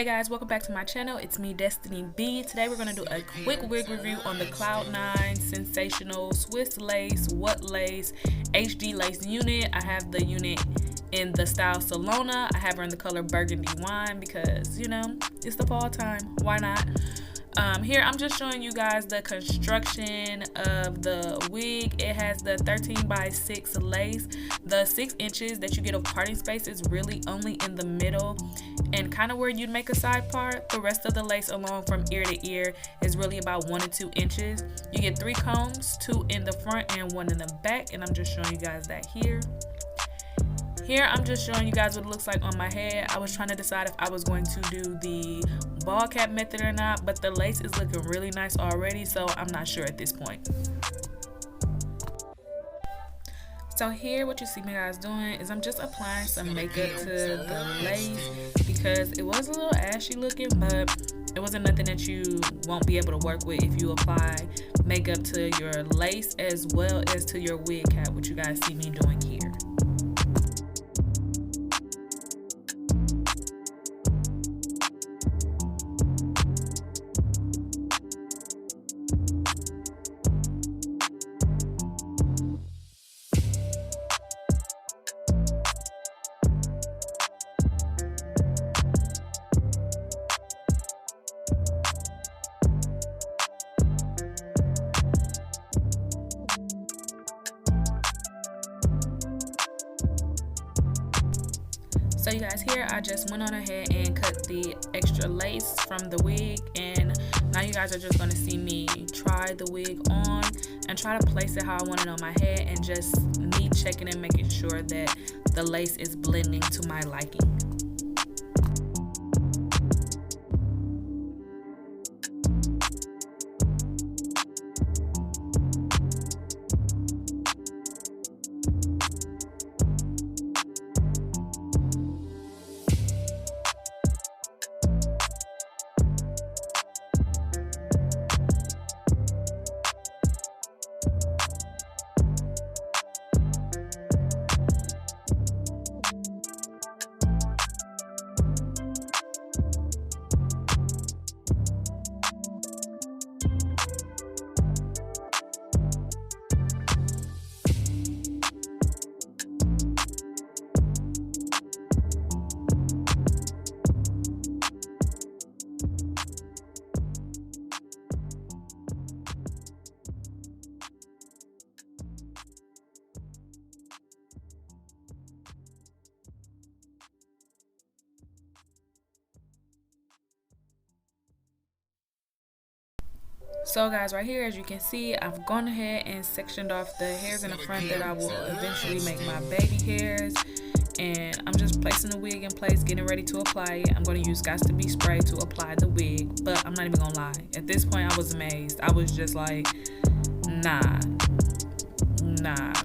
Hey guys, welcome back to my channel. It's me, Destiny B. Today we're going to do a quick wig review on the Cloud9 Sensational Swiss Lace, What Lace, HD Lace unit. I have the unit in the style SOLANA. I have her in the color Burgundy Wine because, you know, it's the fall time. Why not? Here I'm just showing you guys the construction of the wig. It has the 13x6 lace. The 6 inches that you get of parting space is really only in the middle and kind of where you'd make a side part. The rest of the lace along from ear to ear is really about 1 to 2 inches. You get 3 combs, 2 in the front and 1 in the back, and I'm just showing you guys that here. Here I'm just showing you guys what it looks like on my head. I was trying to decide if I was going to do the ball cap method or not, but the lace is looking really nice already, so I'm not sure at this point. So here what you see me guys doing is I'm just applying some makeup to the lace because it was a little ashy looking, but it wasn't nothing that you won't be able to work with if you apply makeup to your lace as well as to your wig cap, which you guys see me doing here. So you guys, here I just went on ahead and cut the extra lace from the wig, and now you guys are just going to see me try the wig on and try to place it how I want it on my head, and just me checking and making sure that the lace is blending to my liking. So guys, right here, as you can see, I've gone ahead and sectioned off the hairs in the front that I will eventually make my baby hairs, and I'm just placing the wig in place, getting ready to apply it. I'm going to use Got to Be spray to apply the wig, but I'm not even gonna lie, at this point I was amazed. I was just like, nah,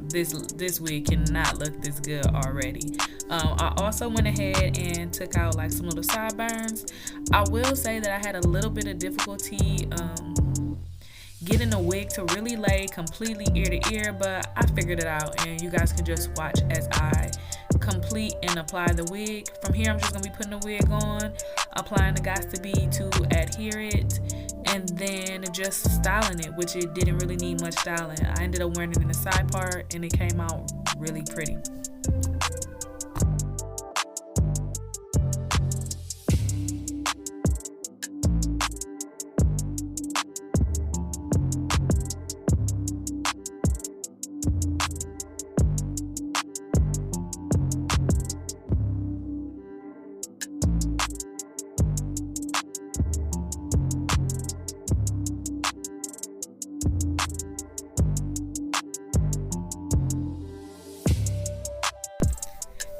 this wig cannot look this good already. I also went ahead and took out like some little sideburns. I will say that I had a little bit of difficulty getting the wig to really lay completely ear to ear, but I figured it out, and you guys can just watch as I complete and apply the wig. From here I'm just gonna be putting the wig on, applying the Got to Be to adhere it, and then just styling it, which it didn't really need much styling. I ended up wearing it in the side part and it came out really pretty.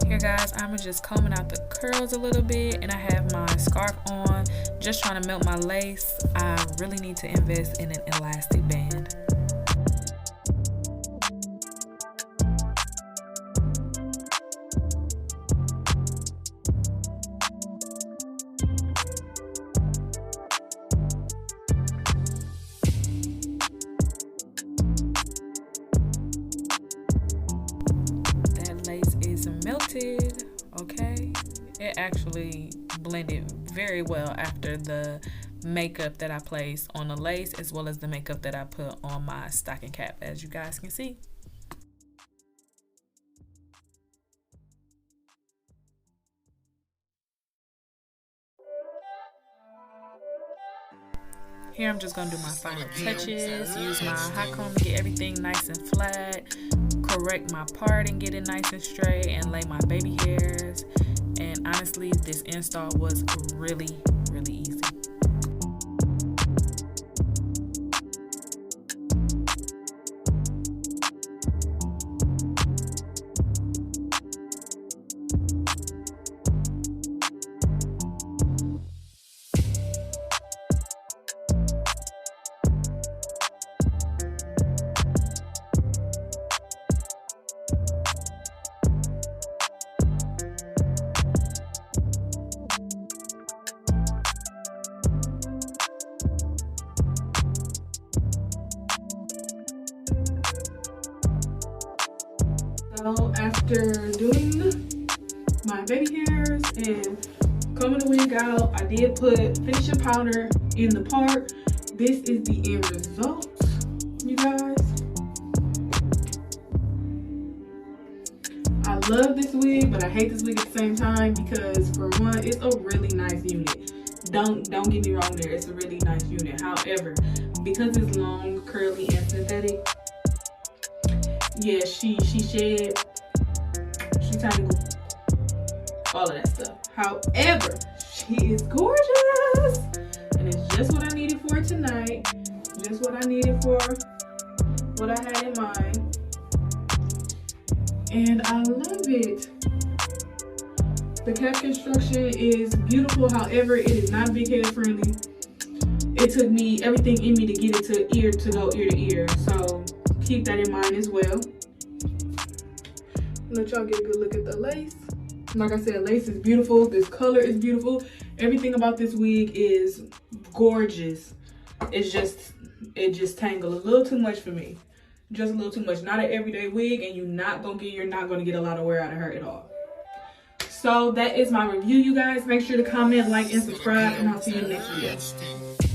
Here guys, I'm just combing out the curls a little bit, and I have my scarf on, just trying to melt my lace. I really need to invest in an elastic band. melted, okay? It actually blended very well after the makeup that I placed on the lace, as well as the makeup that I put on my stocking cap, as you guys can see. Here I'm just going to do my final touches, use my hot comb to get everything nice and flat, correct my part and get it nice and straight, and lay my baby hairs. And honestly, this install was really easy. So after doing my baby hairs and combing the wig out, I did put finishing powder in the part. This is the end result, you guys. I love this wig, but I hate this wig at the same time because, for one, it's a really nice unit. Don't get me wrong there, it's a really nice unit. However, because it's long, curly, and synthetic, yeah, she shed, she tangled, all of that stuff. However, she is gorgeous, and it's just what I needed for tonight. Just what I needed for what I had in mind, and I love it. The cap construction is beautiful. However, it is not big head friendly. It took me everything in me to get it to go ear to ear. So keep that in mind as well. Let y'all get a good look at the lace. Like I said, lace is beautiful. This color is beautiful. Everything about this wig is gorgeous. It just tangled a little too much for me. Just a little too much. Not an everyday wig, and you're not gonna get a lot of wear out of her at all. So that is my review, you guys. Make sure to comment, like, and subscribe, and I'll see you in the next video.